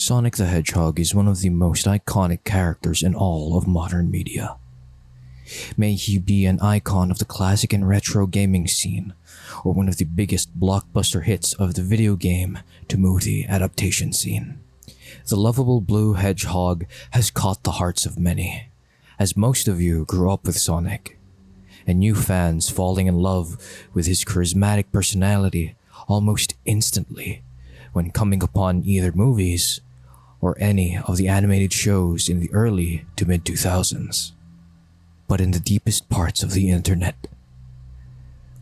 Sonic the Hedgehog is one of the most iconic characters in all of modern media. May he be an icon of the classic and retro gaming scene, or one of the biggest blockbuster hits of the video game to movie adaptation scene. The lovable blue hedgehog has caught the hearts of many, as most of you grew up with Sonic, and new fans falling in love with his charismatic personality almost instantly when coming upon either movies or any of the animated shows in the early to mid-2000s. But in the deepest parts of the internet,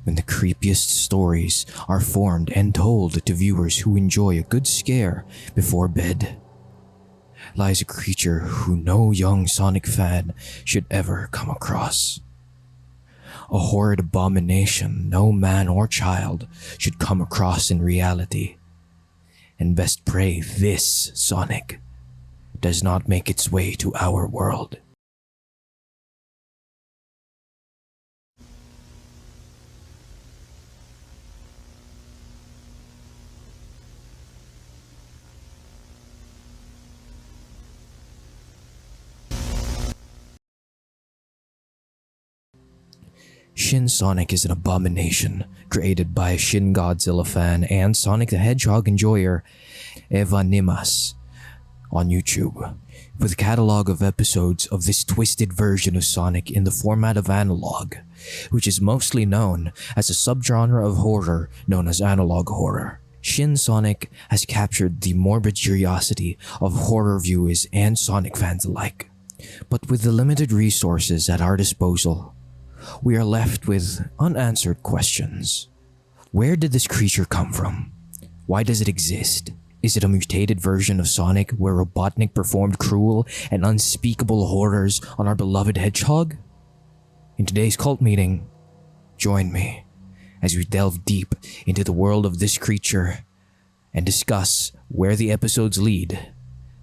when the creepiest stories are formed and told to viewers who enjoy a good scare before bed, lies a creature who no young Sonic fan should ever come across. A horrid abomination no man or child should come across in reality. And best pray this Sonic does not make its way to our world. Shin Sonic is an abomination created by a Shin Godzilla fan and Sonic the Hedgehog enjoyer, Eva Nimas, on YouTube, with a catalog of episodes of this twisted version of Sonic in the format of analog, which is mostly known as a subgenre of horror known as analog horror. Shin Sonic has captured the morbid curiosity of horror viewers and Sonic fans alike. But with the limited resources at our disposal, we are left with unanswered questions. Where did this creature come from? Why does it exist? Is it a mutated version of Sonic where Robotnik performed cruel and unspeakable horrors on our beloved hedgehog? In today's cult meeting, join me as we delve deep into the world of this creature and discuss where the episodes lead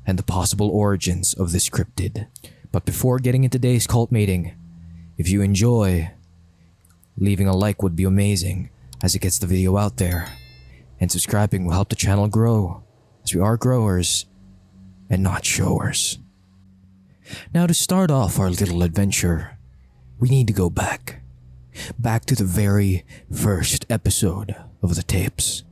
and the possible origins of this cryptid. But before getting into today's cult meeting, if you enjoy, leaving a like would be amazing as it gets the video out there, and subscribing will help the channel grow as we are growers and not showers. Now to start off our little adventure, we need to go back to the very first episode of the tapes.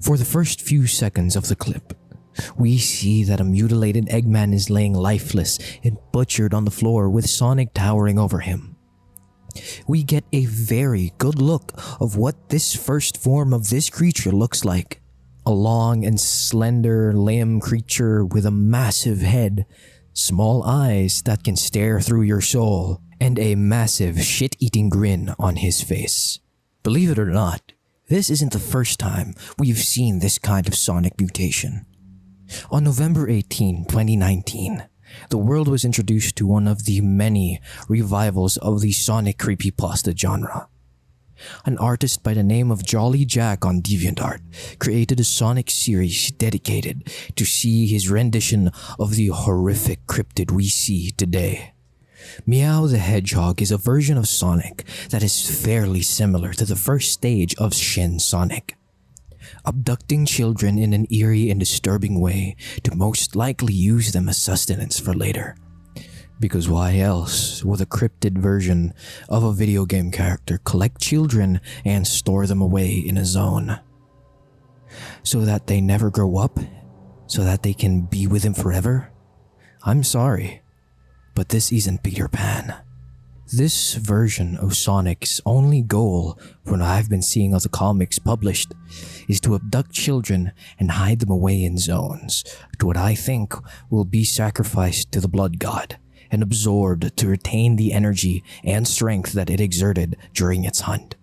For the first few seconds of the clip, we see that a mutilated Eggman is laying lifeless and butchered on the floor with Sonic towering over him. We get a very good look of what this first form of this creature looks like. A long and slender limb creature with a massive head, small eyes that can stare through your soul, and a massive shit-eating grin on his face. Believe it or not, this isn't the first time we've seen this kind of Sonic mutation. On November 18, 2019, the world was introduced to one of the many revivals of the Sonic creepypasta genre. An artist by the name of Jolly Jack on DeviantArt created a Sonic series dedicated to see his rendition of the horrific cryptid we see today. Meow the Hedgehog is a version of Sonic that is fairly similar to the first stage of Shin Sonic, abducting children in an eerie and disturbing way to most likely use them as sustenance for later. Because why else would a cryptid version of a video game character collect children and store them away in a zone? So that they never grow up? So that they can be with him forever? I'm sorry, but this isn't Peter Pan. This version of Sonic's only goal, from what I've been seeing of the comics published, is to abduct children and hide them away in zones to what I think will be sacrificed to the blood god and absorbed to retain the energy and strength that it exerted during its hunt.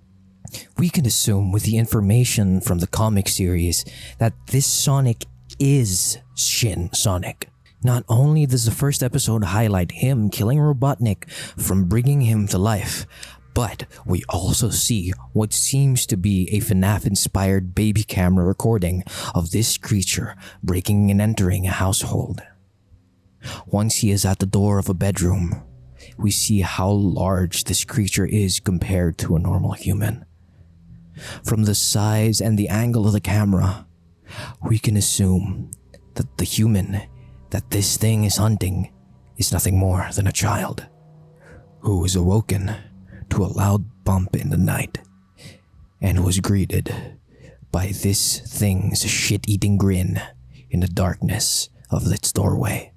We can assume with the information from the comic series that this Sonic is Shin Sonic. Not only does the first episode highlight him killing Robotnik from bringing him to life, but we also see what seems to be a FNAF-inspired baby camera recording of this creature breaking and entering a household. Once he is at the door of a bedroom, we see how large this creature is compared to a normal human. From the size and the angle of the camera, we can assume that the human that this thing is hunting is nothing more than a child who was awoken to a loud bump in the night and was greeted by this thing's shit-eating grin in the darkness of its doorway.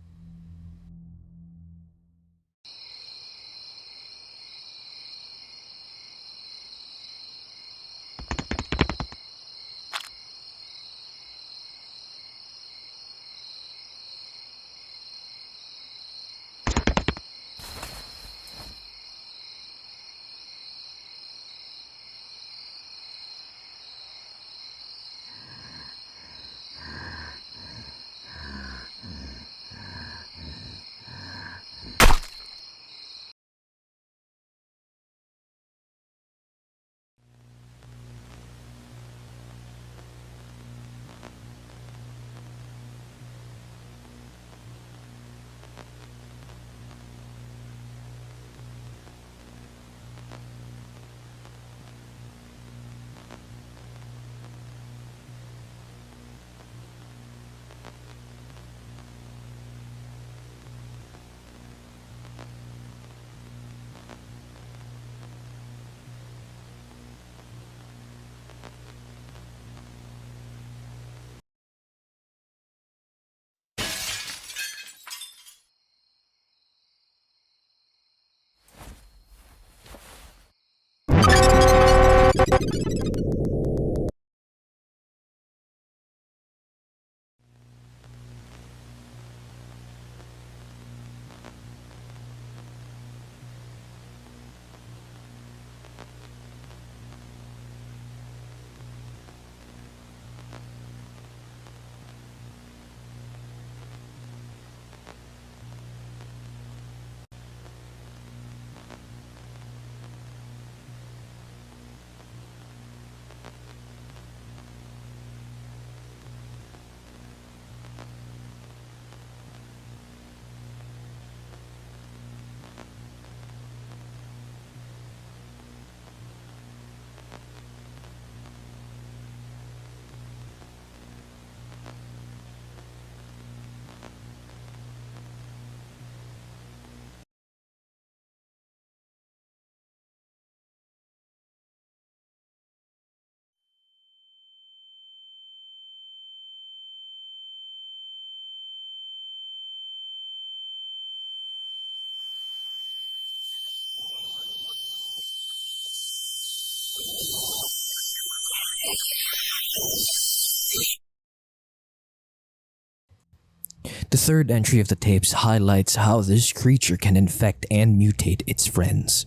The third entry of the tapes highlights how this creature can infect and mutate its friends.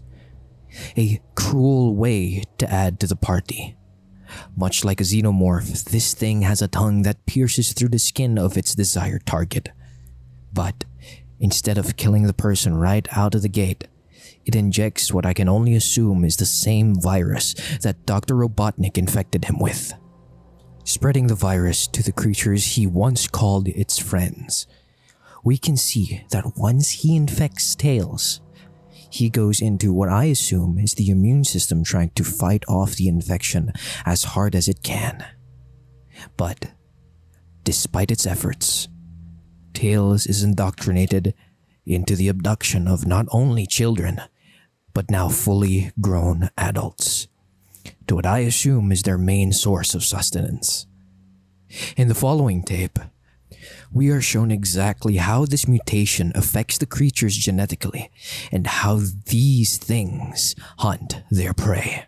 A cruel way to add to the party. Much like a xenomorph, this thing has a tongue that pierces through the skin of its desired target. But instead of killing the person right out of the gate, it injects what I can only assume is the same virus that Dr. Robotnik infected him with, spreading the virus to the creatures he once called its friends. We can see that once he infects Tails, he goes into what I assume is the immune system trying to fight off the infection as hard as it can. But despite its efforts, Tails is indoctrinated into the abduction of not only children, but now fully grown adults, to what I assume is their main source of sustenance. In the following tape, we are shown exactly how this mutation affects the creatures genetically and how these things hunt their prey.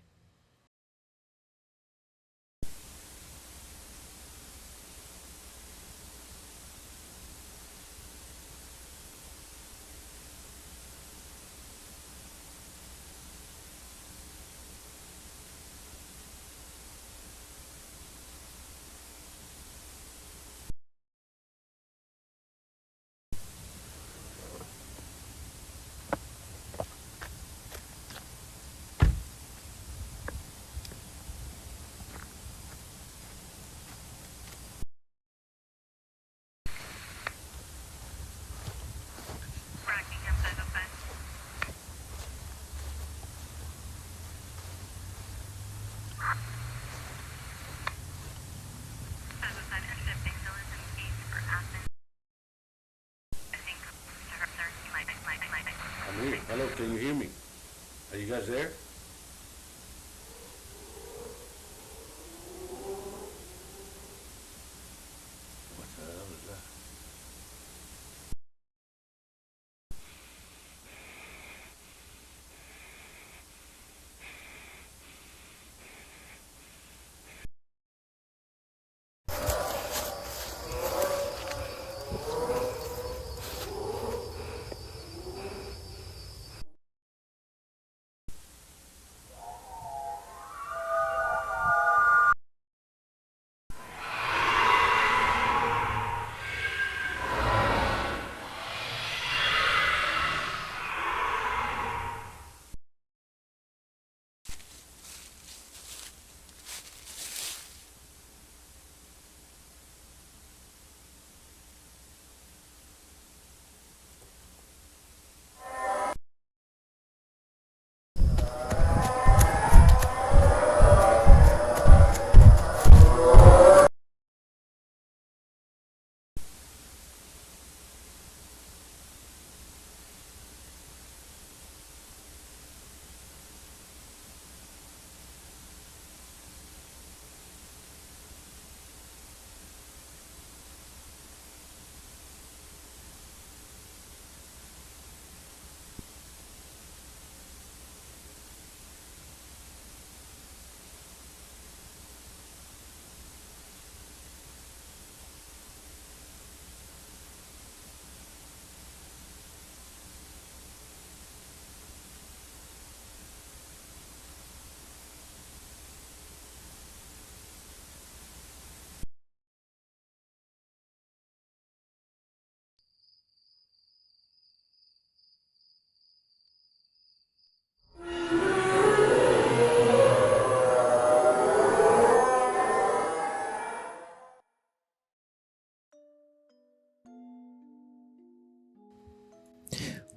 I'm here. Hello, can you hear me? Are you guys there? What the hell is that?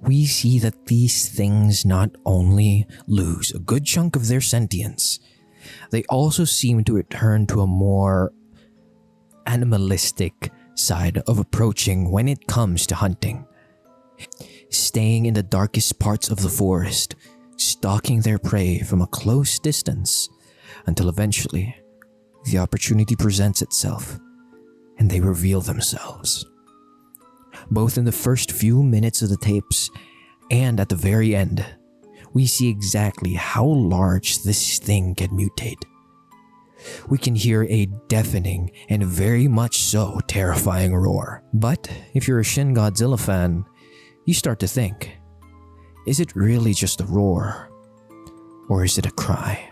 We see that these things not only lose a good chunk of their sentience, they also seem to return to a more animalistic side of approaching when it comes to hunting. Staying in the darkest parts of the forest, stalking their prey from a close distance until eventually the opportunity presents itself and they reveal themselves. Both in the first few minutes of the tapes and at the very end, we see exactly how large this thing can mutate. we can hear a deafening and very much so terrifying roar. But if you're a Shin Godzilla fan, you start to think, is it really just a roar? Or is it a cry?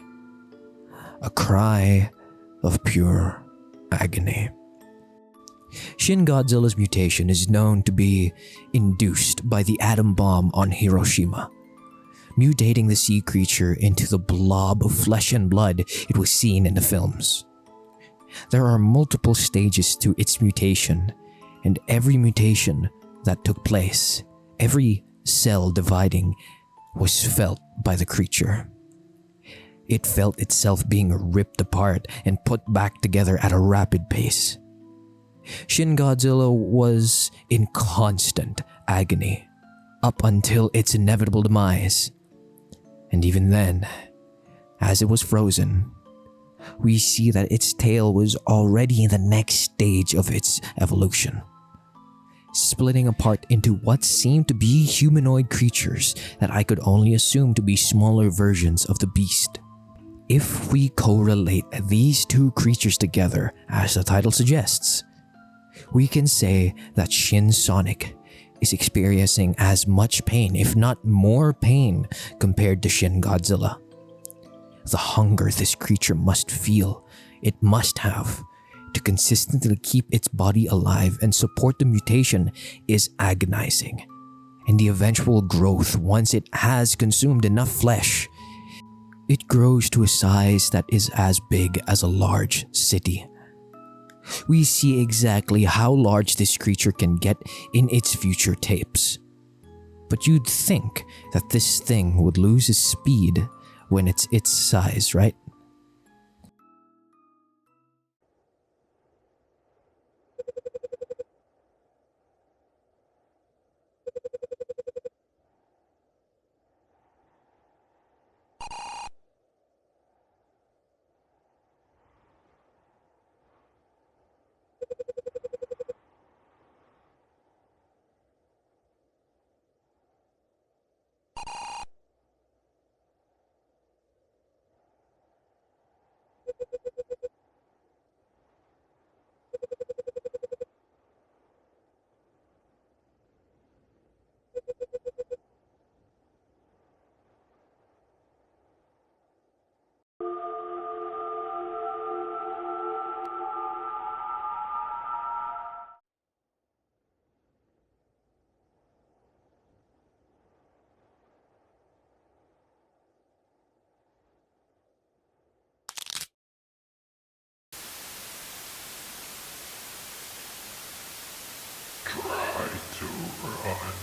A cry of pure agony. Shin Godzilla's mutation is known to be induced by the atom bomb on Hiroshima, mutating the sea creature into the blob of flesh and blood it was seen in the films. There are multiple stages to its mutation, and every mutation that took place, every cell dividing, was felt by the creature. It felt itself being ripped apart and put back together at a rapid pace. Shin Godzilla was in constant agony up until its inevitable demise. And even then, as it was frozen, we see that its tail was already in the next stage of its evolution, splitting apart into what seemed to be humanoid creatures that I could only assume to be smaller versions of the beast. If we correlate these two creatures together, as the title suggests, we can say that Shin Sonic is experiencing as much pain, if not more pain, compared to Shin Godzilla. The hunger this creature must feel, it must have, to consistently keep its body alive and support the mutation is agonizing. And the eventual growth, once it has consumed enough flesh, it grows to a size that is as big as a large city. We see exactly how large this creature can get in its future tapes. But you'd think that this thing would lose its speed when it's its size, right? Try to run.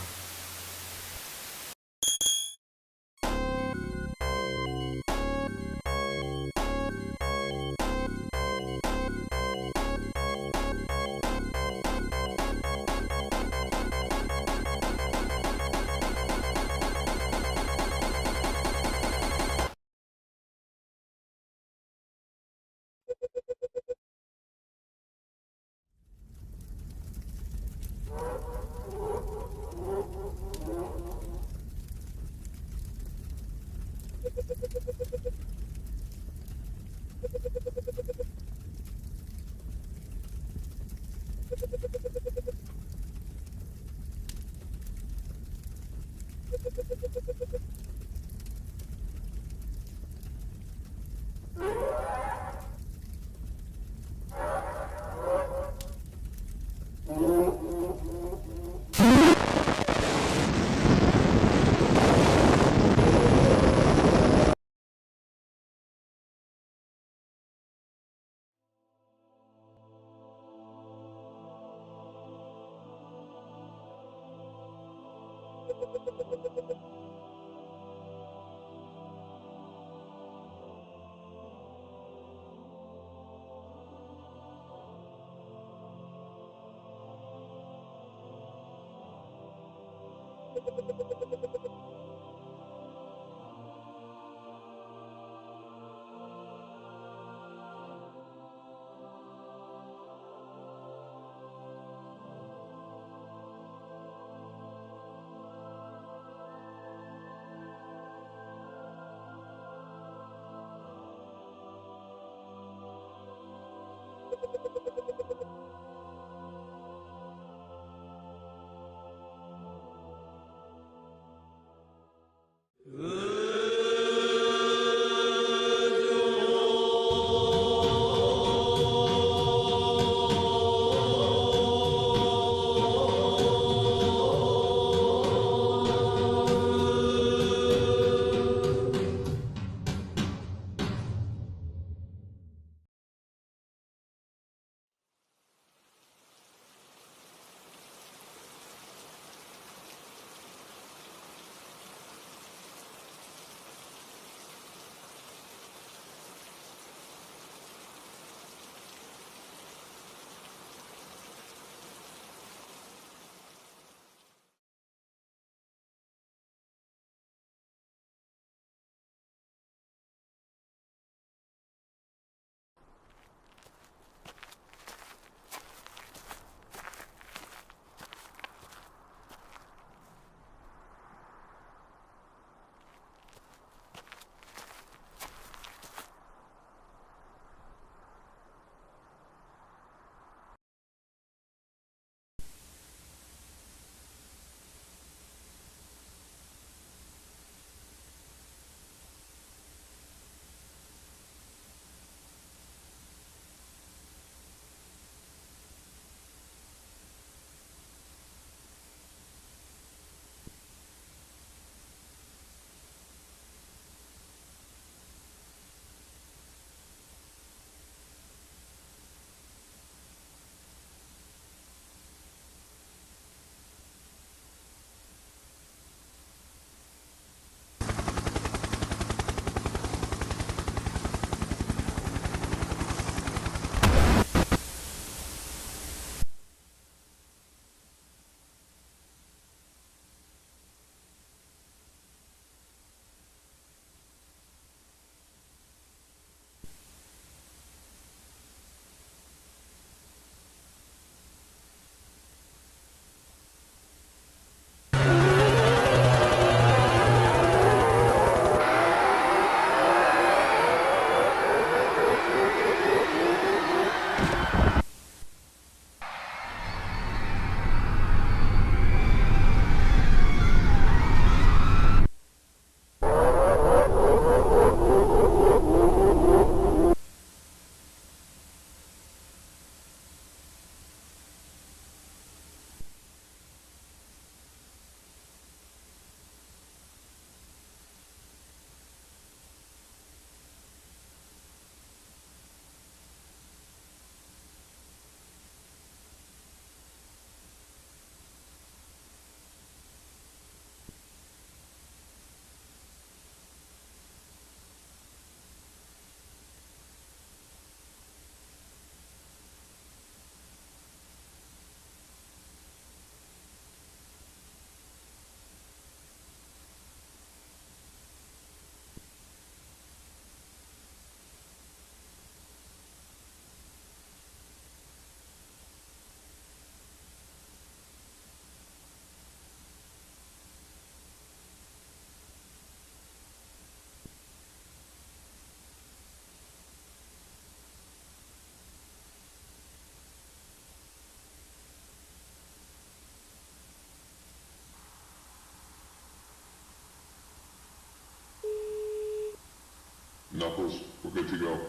Knuckles, we're good to go.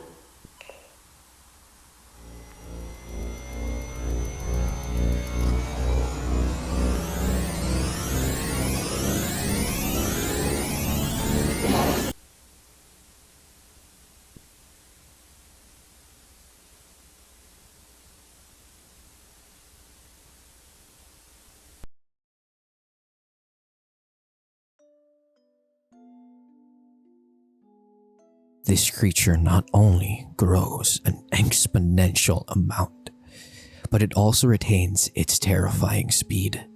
This creature not only grows an exponential amount, but it also retains its terrifying speed.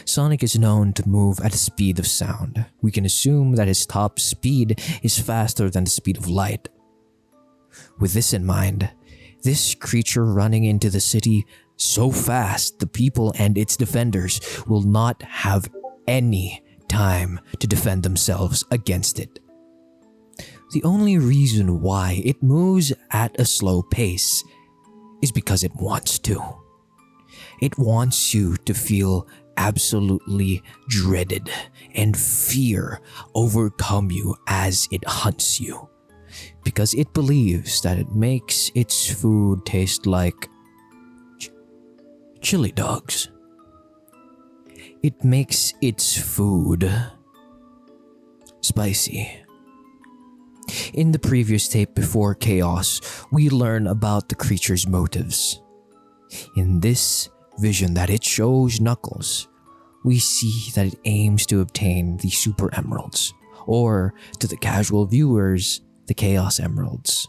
Sonic is known to move at the speed of sound. We can assume that his top speed is faster than the speed of light. With this in mind, this creature running into the city so fast, the people and its defenders will not have any time to defend themselves against it. The only reason why it moves at a slow pace is because it wants to. It wants you to feel absolutely dreaded and fear overcome you as it hunts you, because it believes that it makes its food taste like chili dogs. It makes its food spicy. In the previous tape before Chaos, we learn about the creature's motives. In this vision that it shows Knuckles, we see that it aims to obtain the Super Emeralds, or to the casual viewers, the Chaos Emeralds.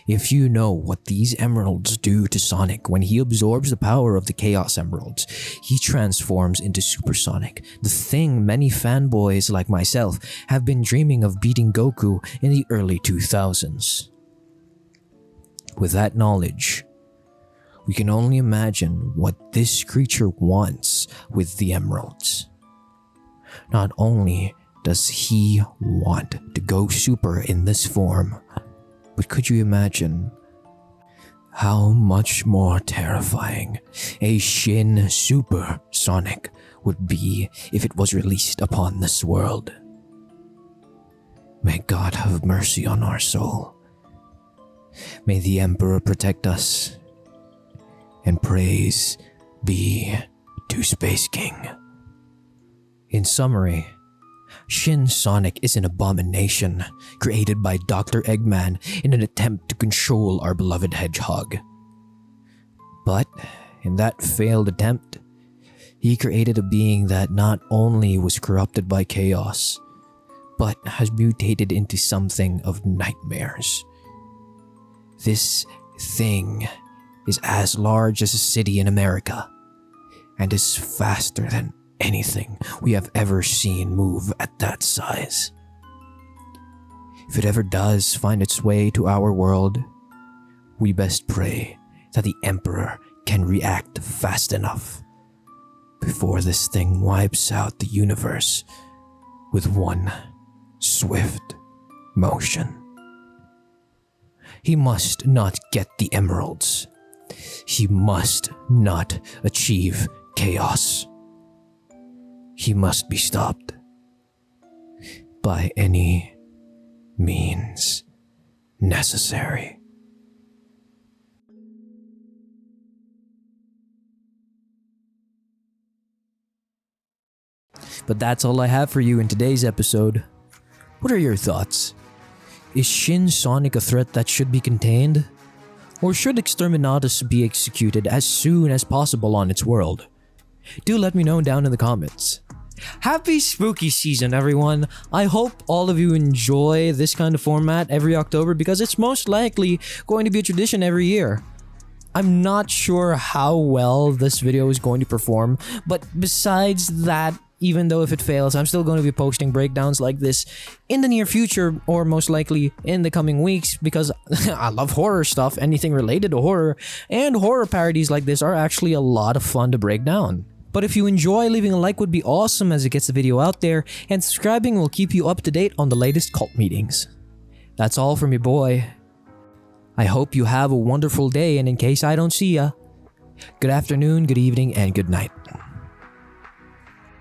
If you know what these emeralds do to Sonic when he absorbs the power of the Chaos Emeralds, he transforms into Super Sonic, the thing many fanboys like myself have been dreaming of beating Goku in the early 2000s. With that knowledge, we can only imagine what this creature wants with the emeralds. Not only does he want to go super in this form, but could you imagine how much more terrifying a Shin Super Sonic would be if it was released upon this world? May God have mercy on our soul. May the Emperor protect us. And praise be to Space King. In summary, Shin Sonic is an abomination created by Dr. Eggman in an attempt to control our beloved hedgehog. But in that failed attempt, he created a being that not only was corrupted by chaos, but has mutated into something of nightmares. This thing is as large as a city in America, and is faster than anything we have ever seen move at that size. If it ever does find its way to our world, we best pray that the Emperor can react fast enough before this thing wipes out the universe with one swift motion. He must not get the emeralds. He must not achieve chaos. He must be stopped by any means necessary. But that's all I have for you in today's episode. What are your thoughts? Is Shin Sonic a threat that should be contained? Or should Exterminatus be executed as soon as possible on its world? Do let me know down in the comments. Happy spooky season, everyone! I hope all of you enjoy this kind of format every October because it's most likely going to be a tradition every year. I'm not sure how well this video is going to perform, but besides that, even though if it fails, I'm still going to be posting breakdowns like this in the near future, or most likely in the coming weeks, because I love horror stuff, anything related to horror, and horror parodies like this are actually a lot of fun to break down. But if you enjoy, leaving a like would be awesome as it gets the video out there, and subscribing will keep you up to date on the latest cult meetings. That's all from your boy. I hope you have a wonderful day, and in case I don't see ya, good afternoon, good evening, and good night.